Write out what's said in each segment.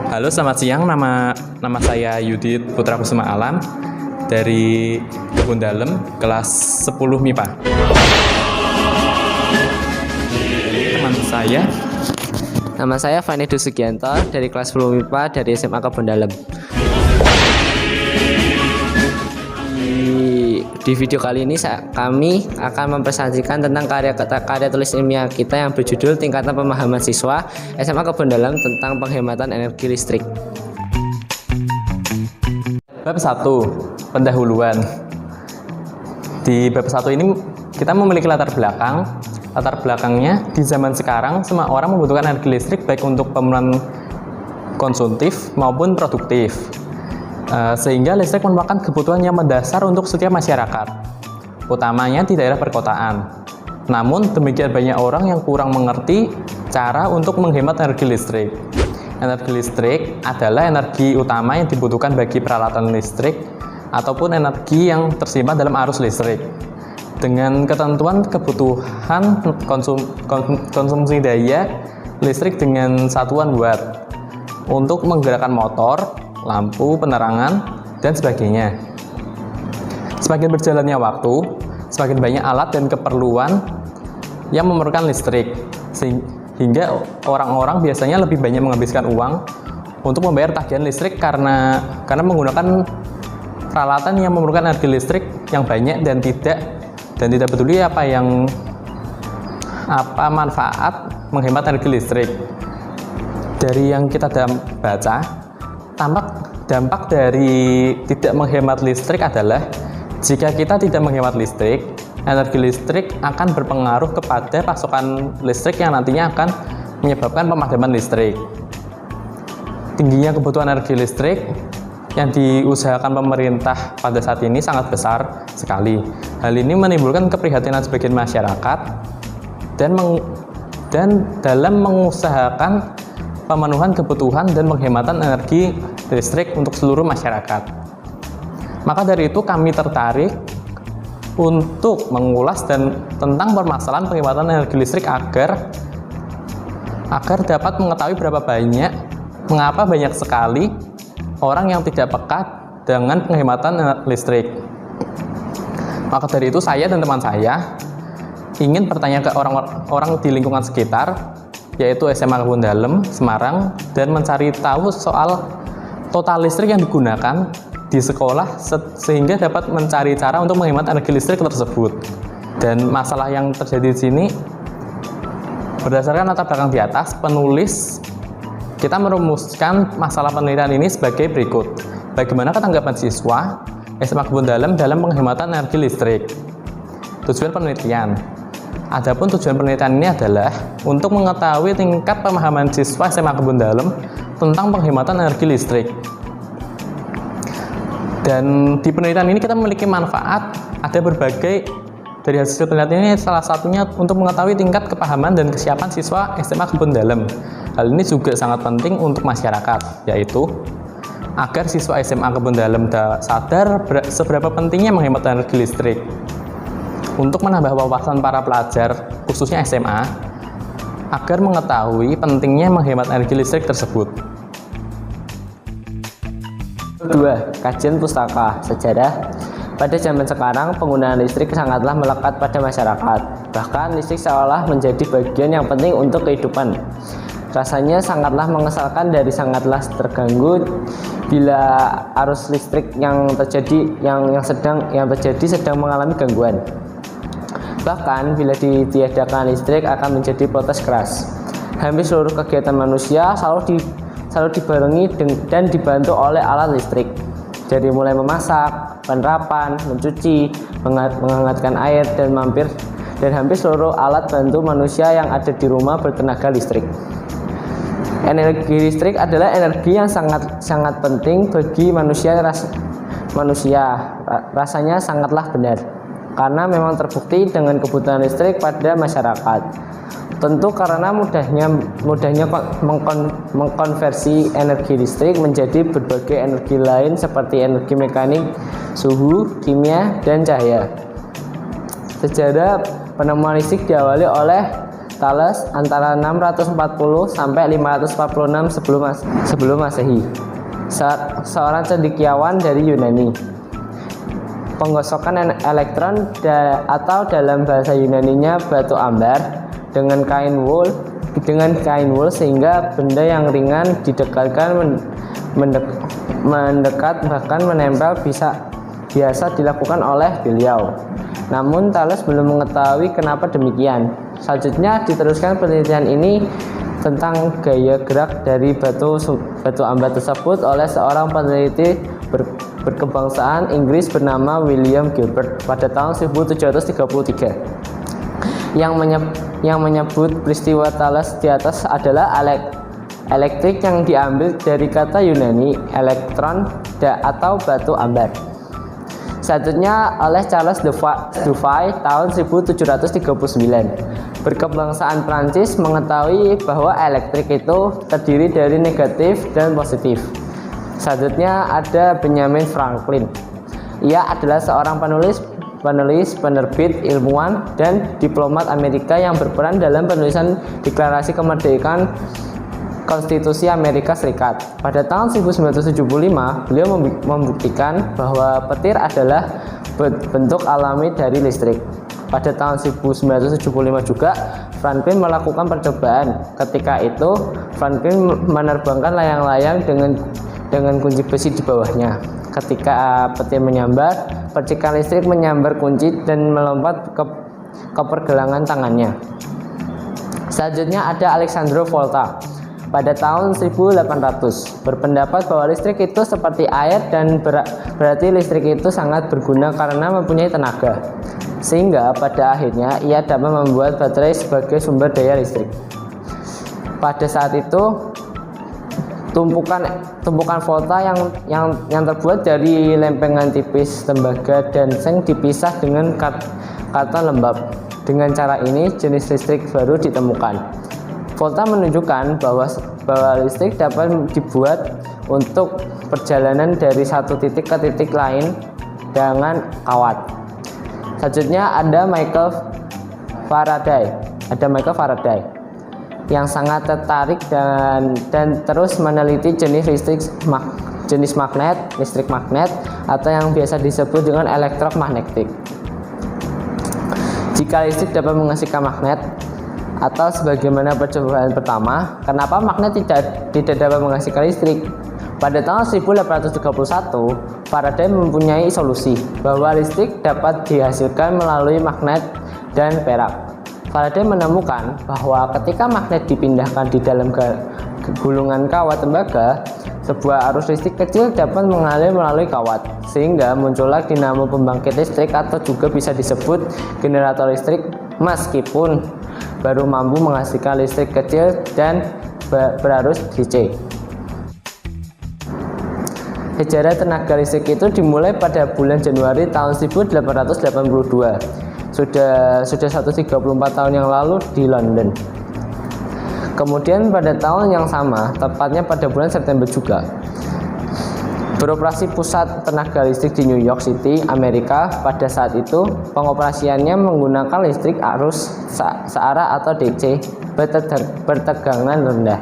Halo, selamat siang. Nama saya Yudit Putra Kusuma Alam dari Kebun Dalem, kelas 10 MIPA. Teman saya, Nama saya Fani Dusugianto dari kelas 10 MIPA dari SMA Kebun Dalem. Di video kali ini kami akan mempresentasikan tentang karya tulis ilmiah kita yang berjudul Tingkatan Pemahaman Siswa SMA Kebun Dalem tentang penghematan energi listrik. bab 1, pendahuluan. Di bab 1 ini kita memiliki latar belakang. Latar belakangnya, di zaman sekarang semua orang membutuhkan energi listrik baik untuk pemenuhan konsumtif maupun produktif. Sehingga listrik merupakan kebutuhan yang mendasar untuk setiap masyarakat, utamanya di daerah perkotaan. Namun demikian banyak orang yang kurang mengerti cara untuk menghemat energi listrik. Energi listrik adalah energi utama yang dibutuhkan bagi peralatan listrik ataupun energi yang tersimpan dalam arus listrik. Dengan ketentuan kebutuhan konsumsi daya listrik dengan satuan watt untuk menggerakkan motor, lampu, penerangan, dan sebagainya. Semakin berjalannya waktu, semakin banyak alat dan keperluan yang memerlukan listrik, sehingga orang-orang biasanya lebih banyak menghabiskan uang untuk membayar tagihan listrik karena menggunakan peralatan yang memerlukan energi listrik yang banyak dan tidak peduli apa manfaat menghemat energi listrik. Dari yang kita baca, dampak dari tidak menghemat listrik adalah jika kita tidak menghemat listrik, energi listrik akan berpengaruh kepada pasokan listrik yang nantinya akan menyebabkan pemadaman listrik. Tingginya kebutuhan energi listrik yang diusahakan pemerintah pada saat ini sangat besar sekali. Hal ini menimbulkan keprihatinan sebagian masyarakat dan dalam mengusahakan pemenuhan kebutuhan dan penghematan energi listrik untuk seluruh masyarakat. Maka dari itu kami tertarik untuk mengulas tentang permasalahan penghematan energi listrik agar dapat mengetahui mengapa banyak sekali orang yang tidak peka dengan penghematan energi listrik. Maka dari itu saya dan teman saya ingin bertanya ke orang di lingkungan sekitar, yaitu SMA Kebun Dalem, Semarang, dan mencari tahu soal total listrik yang digunakan di sekolah sehingga dapat mencari cara untuk menghemat energi listrik tersebut. Dan masalah yang terjadi di sini, berdasarkan latar belakang di atas, penulis kita merumuskan masalah penelitian ini sebagai berikut. Bagaimana tanggapan siswa SMA Kebun Dalem dalam penghematan energi listrik? Tujuan penelitian. Adapun tujuan penelitian ini adalah untuk mengetahui tingkat pemahaman siswa SMA Kebun Dalem tentang penghematan energi listrik. Dan di penelitian ini kita memiliki manfaat, ada berbagai dari hasil penelitian ini, salah satunya untuk mengetahui tingkat kepahaman dan kesiapan siswa SMA Kebun Dalem. Hal ini juga sangat penting untuk masyarakat, yaitu agar siswa SMA Kebun Dalem sadar seberapa pentingnya menghemat energi listrik. Untuk menambah wawasan para pelajar, khususnya SMA, agar mengetahui pentingnya menghemat energi listrik tersebut. 2. Kajian pustaka sejarah. Pada zaman sekarang, penggunaan listrik sangatlah melekat pada masyarakat. Bahkan listrik seolah menjadi bagian yang penting untuk kehidupan. Rasanya sangatlah mengesalkan dari sangatlah terganggu bila arus listrik yang terjadi sedang mengalami gangguan. Bahkan bila ditiadakan listrik akan menjadi protes keras. Hampir seluruh kegiatan manusia selalu dibarengi dan dibantu oleh alat listrik. Dari mulai memasak, penerapan, mencuci, menghangatkan air dan hampir seluruh alat bantu manusia yang ada di rumah bertenaga listrik. Energi listrik adalah energi yang sangat penting bagi manusia. Rasanya sangatlah benar, karena memang terbukti dengan kebutuhan listrik pada masyarakat. Tentu karena mudahnya mengkonversi energi listrik menjadi berbagai energi lain seperti energi mekanik, suhu, kimia, dan cahaya. Sejarah penemuan listrik diawali oleh Thales antara 640 sampai 546 sebelum Masehi. Seorang cendekiawan dari Yunani. Penggosokan elektron atau dalam bahasa Yunaninya batu ambar dengan kain wool sehingga benda yang ringan didekatkan mendekat bahkan menempel biasa dilakukan oleh beliau. Namun Thales belum mengetahui kenapa demikian. Selanjutnya diteruskan penelitian ini tentang gaya gerak dari batu ambar tersebut oleh seorang peneliti berkebangsaan Inggris bernama William Gilbert pada tahun 1733. Yang menyebut peristiwa Thales di atas adalah elektrik yang diambil dari kata Yunani elektron atau batu ambar. Selanjutnya oleh Charles Dufay tahun 1739. Berkebangsaan Prancis mengetahui bahwa elektrik itu terdiri dari negatif dan positif. Selanjutnya ada Benjamin Franklin. Ia adalah seorang penulis, penerbit, ilmuwan, dan diplomat Amerika yang berperan dalam penulisan Deklarasi Kemerdekaan Konstitusi Amerika Serikat. Pada tahun 1975, beliau membuktikan bahwa petir adalah bentuk alami dari listrik. Pada tahun 1975 juga, Franklin melakukan percobaan. Ketika itu, Franklin menerbangkan layang-layang dengan kunci besi di bawahnya. Ketika petir menyambar, percikan listrik menyambar kunci dan melompat ke pergelangan tangannya. Selanjutnya ada Alexandre Volta. Pada tahun 1800 berpendapat bahwa listrik itu seperti air dan berarti listrik itu sangat berguna karena mempunyai tenaga, sehingga pada akhirnya ia dapat membuat baterai sebagai sumber daya listrik. Pada saat itu tumpukan volta yang terbuat dari lempengan tipis tembaga dan seng dipisah dengan karton lembab. Dengan cara ini jenis listrik baru ditemukan. Volta menunjukkan bahwa listrik dapat dibuat untuk perjalanan dari satu titik ke titik lain dengan kawat. Selanjutnya ada Michael Faraday yang sangat tertarik dan terus meneliti jenis listrik magnet atau yang biasa disebut dengan elektromagnetik. Jika listrik dapat menghasilkan magnet, atau sebagaimana percobaan pertama, kenapa magnet tidak dapat menghasilkan listrik? Pada tahun 1831, Faraday mempunyai solusi bahwa listrik dapat dihasilkan melalui magnet dan perak. Faraday menemukan bahwa ketika magnet dipindahkan di dalam gulungan kawat tembaga, sebuah arus listrik kecil dapat mengalir melalui kawat, sehingga muncullah dinamo pembangkit listrik atau juga bisa disebut generator listrik, meskipun baru mampu menghasilkan listrik kecil dan berarus DC. Sejarah tenaga listrik itu dimulai pada bulan Januari tahun 1882. Sudah 134 tahun yang lalu di London. Kemudian pada tahun yang sama, tepatnya pada bulan September juga, beroperasi pusat tenaga listrik di New York City, Amerika. Pada saat itu, pengoperasiannya menggunakan listrik arus searah atau DC bertegangan rendah,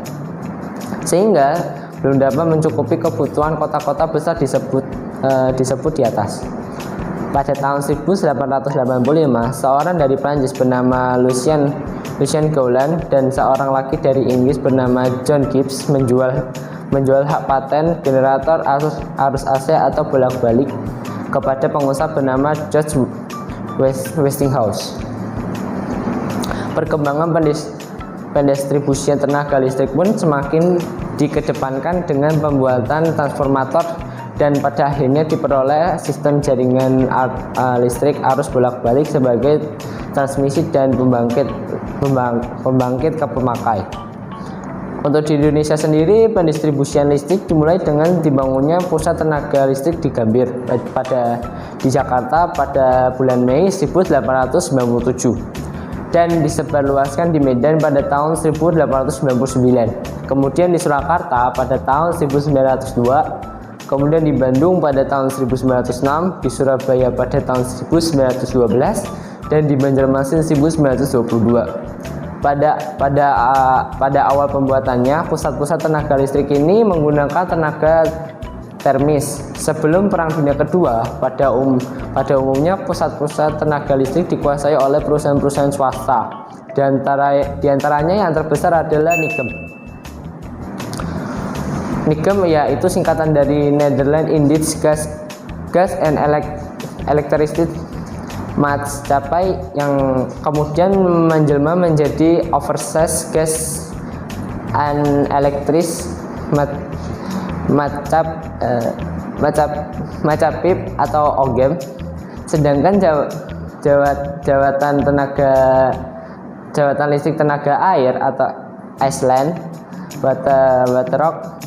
sehingga belum dapat mencukupi kebutuhan kota-kota besar disebut di atas. Pada tahun 1885, seorang dari Prancis bernama Lucien Gauland dan seorang lagi dari Inggris bernama John Gibbs menjual hak paten generator arus AC atau bolak-balik kepada pengusaha bernama George Westinghouse. Perkembangan pendistribusian tenaga listrik pun semakin dikedepankan dengan pembuatan transformator dan pada akhirnya diperoleh sistem jaringan listrik arus bolak-balik sebagai transmisi dan pembangkit ke pemakai. Untuk di Indonesia sendiri, pendistribusian listrik dimulai dengan dibangunnya pusat tenaga listrik di Gambir di Jakarta pada bulan Mei 1897 dan disebarluaskan di Medan pada tahun 1899. Kemudian di Surakarta pada tahun 1902. Kemudian di Bandung pada tahun 1906, di Surabaya pada tahun 1912, dan di Banjarmasin 1922. Pada awal pembuatannya, pusat-pusat tenaga listrik ini menggunakan tenaga termis. Sebelum Perang Dunia Kedua, pada umumnya pusat-pusat tenaga listrik dikuasai oleh perusahaan-perusahaan swasta. Di antaranya yang terbesar adalah NIGEM. NIGEM yaitu singkatan dari Netherlands Indische Gas and Electricity Maatschappij, yang kemudian menjelma menjadi Overseas Gas and Electric Maatschappij atau OGM. Sedangkan jawatan listrik tenaga air atau Iceland Waterworks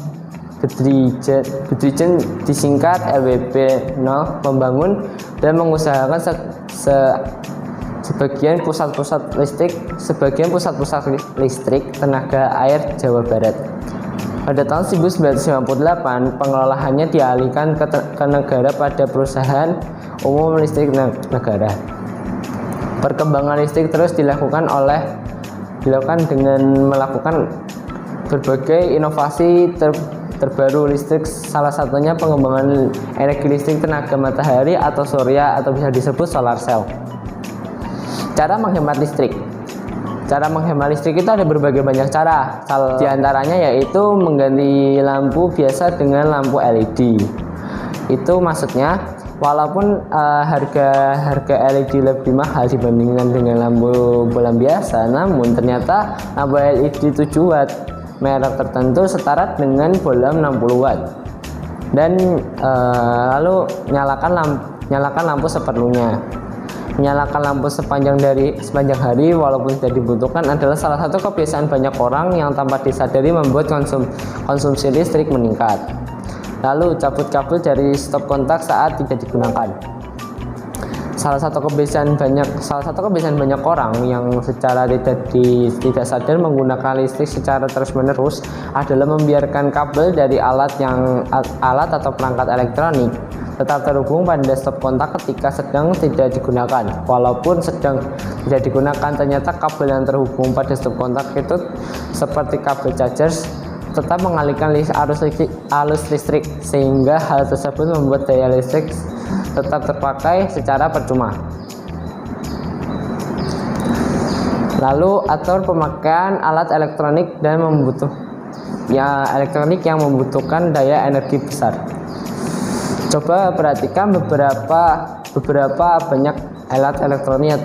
Bedrijven disingkat LWB 0 membangun dan mengusahakan sebagian pusat-pusat listrik tenaga air Jawa Barat. Pada tahun 1998, pengelolaannya dialihkan ke negara pada Perusahaan Umum Listrik Negara. Perkembangan listrik terus dilakukan dengan melakukan berbagai inovasi terbaru listrik, salah satunya pengembangan energi listrik tenaga matahari atau surya atau bisa disebut solar cell. Cara menghemat listrik itu ada berbagai banyak cara. Di antaranya yaitu mengganti lampu biasa dengan lampu LED. Itu maksudnya walaupun harga LED lebih mahal dibandingkan dengan lampu bola biasa, namun ternyata lampu LED 7 watt merek tertentu setara dengan bohlam 60 watt. Dan lalu nyalakan lampu seperlunya. Menyalakan lampu sepanjang hari walaupun tidak dibutuhkan adalah salah satu kebiasaan banyak orang yang tanpa disadari membuat konsumsi listrik meningkat. Lalu cabut kabel dari stop kontak saat tidak digunakan. Salah satu kebiasaan banyak orang yang secara tidak sadar menggunakan listrik secara terus-menerus adalah membiarkan kabel dari alat atau perangkat elektronik tetap terhubung pada stop kontak ketika sedang tidak digunakan. Walaupun sedang tidak digunakan, ternyata kabel yang terhubung pada stop kontak itu seperti kabel charger tetap mengalihkan arus listrik, sehingga hal tersebut membuat daya listrik tetap terpakai secara percuma. Lalu atur pemakaian alat elektronik yang membutuhkan daya energi besar. Coba perhatikan beberapa banyak alat elektronik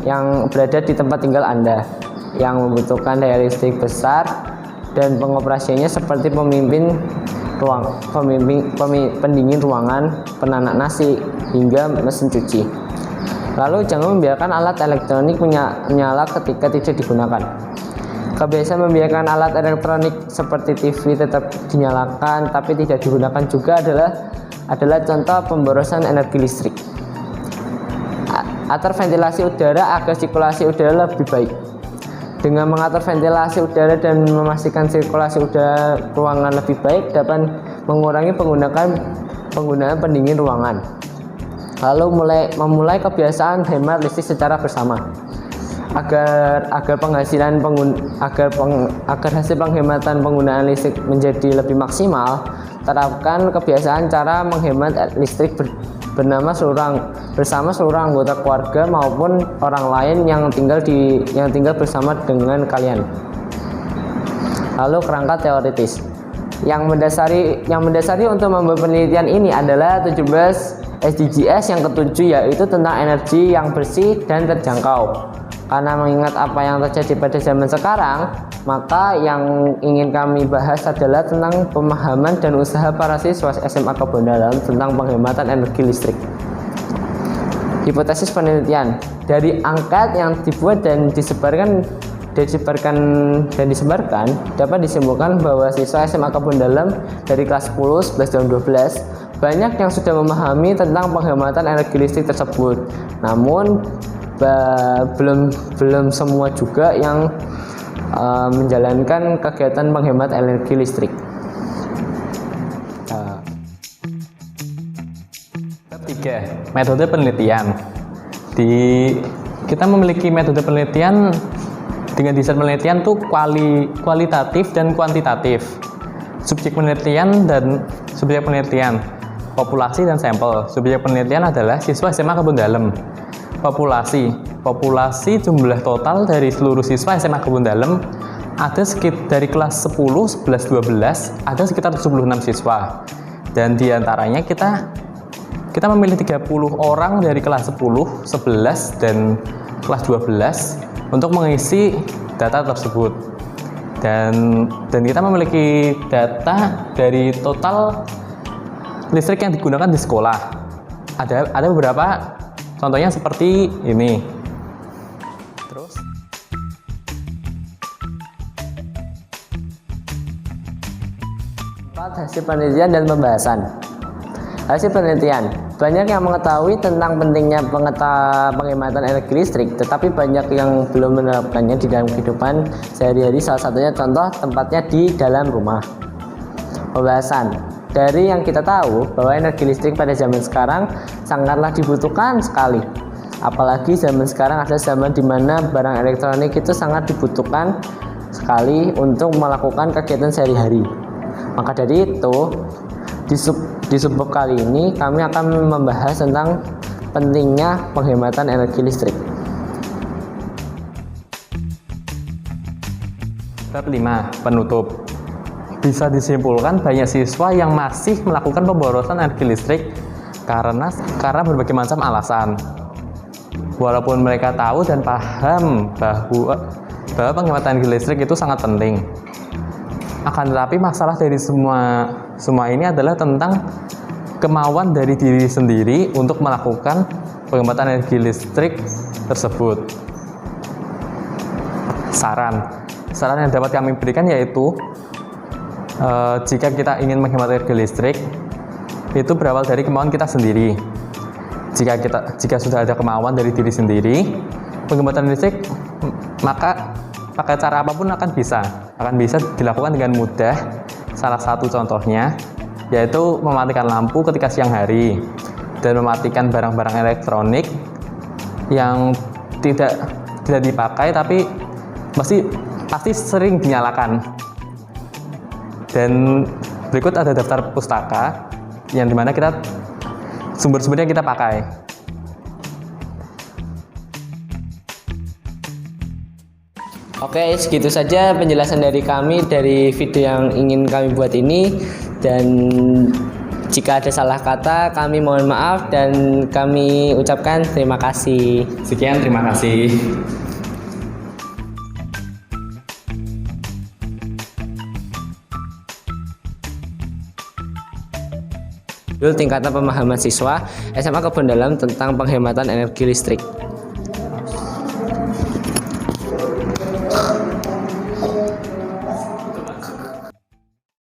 yang berada di tempat tinggal Anda yang membutuhkan daya listrik besar dan pengoperasiannya seperti pendingin ruangan, penanak nasi, hingga mesin cuci. Lalu jangan membiarkan alat elektronik menyala ketika tidak digunakan. Kebiasaan membiarkan alat elektronik seperti TV tetap dinyalakan tapi tidak digunakan juga adalah contoh pemborosan energi listrik. Atur ventilasi udara agar sirkulasi udara lebih baik. Dengan mengatur ventilasi udara dan memastikan sirkulasi udara ruangan lebih baik dapat mengurangi penggunaan pendingin ruangan. Lalu memulai kebiasaan hemat listrik secara bersama. Agar hasil penghematan penggunaan listrik menjadi lebih maksimal, terapkan kebiasaan cara menghemat listrik bersama seluruh anggota keluarga maupun orang lain yang tinggal bersama dengan kalian. Lalu kerangka teoritis yang mendasari untuk membuat penelitian ini adalah 17 SDGs yang ketujuh, yaitu tentang energi yang bersih dan terjangkau. Karena mengingat apa yang terjadi pada zaman sekarang, maka yang ingin kami bahas adalah tentang pemahaman dan usaha para siswa SMA Kebon Dalam tentang penghematan energi listrik. Hipotesis penelitian dari angkat yang dibuat dan disebarkan dapat disimpulkan bahwa siswa SMA Kebon Dalam dari kelas 10, 11, dan 12 banyak yang sudah memahami tentang penghematan energi listrik tersebut. Namun belum semua juga yang menjalankan kegiatan penghemat energi listrik. Ketiga, metode penelitian. Kita memiliki metode penelitian Dengan desain penelitian tuh kualitatif dan kuantitatif. Subjek penelitian dan subjek penelitian, populasi dan sampel. Subjek penelitian adalah siswa SMA Kebun Dalem. Populasi jumlah total dari seluruh siswa SMA Kebun Dalem ada sekitar dari kelas 10, 11, 12 ada sekitar 76 siswa. Dan diantaranya kita memilih 30 orang dari kelas 10, 11, dan kelas 12 untuk mengisi data tersebut. Dan kita memiliki data dari total listrik yang digunakan di sekolah. Ada beberapa contohnya seperti ini. Terus hasil penelitian dan pembahasan. Hasil penelitian, banyak yang mengetahui tentang pentingnya penghematan energi listrik, tetapi banyak yang belum menerapkannya di dalam kehidupan sehari-hari. Salah satunya contoh tempatnya di dalam rumah. Pembahasan, dari yang kita tahu bahwa energi listrik pada zaman sekarang sangatlah dibutuhkan sekali. Apalagi zaman sekarang adalah zaman di mana barang elektronik itu sangat dibutuhkan sekali untuk melakukan kegiatan sehari-hari. Maka dari itu, di subbab kali ini kami akan membahas tentang pentingnya penghematan energi listrik. Bab 5, penutup. Bisa disimpulkan banyak siswa yang masih melakukan pemborosan energi listrik karena berbagai macam alasan. Walaupun mereka tahu dan paham bahwa penghematan energi listrik itu sangat penting. Akan tetapi masalah dari semua ini adalah tentang kemauan dari diri sendiri untuk melakukan penghematan energi listrik tersebut. Saran yang dapat kami berikan yaitu jika kita ingin menghemat energi listrik, itu berawal dari kemauan kita sendiri. Jika sudah ada kemauan dari diri sendiri, penghematan listrik, maka pakai cara apapun akan bisa dilakukan dengan mudah. Salah satu contohnya yaitu mematikan lampu ketika siang hari dan mematikan barang-barang elektronik yang tidak dipakai tapi pasti sering dinyalakan. Dan berikut ada daftar pustaka yang dimana sumber-sumbernya kita pakai. Oke, segitu saja penjelasan dari kami dari video yang ingin kami buat ini. Dan jika ada salah kata, kami mohon maaf dan kami ucapkan terima kasih. Sekian, terima kasih. Tingkatan pemahaman siswa SMA Kebun Dalem tentang penghematan energi listrik.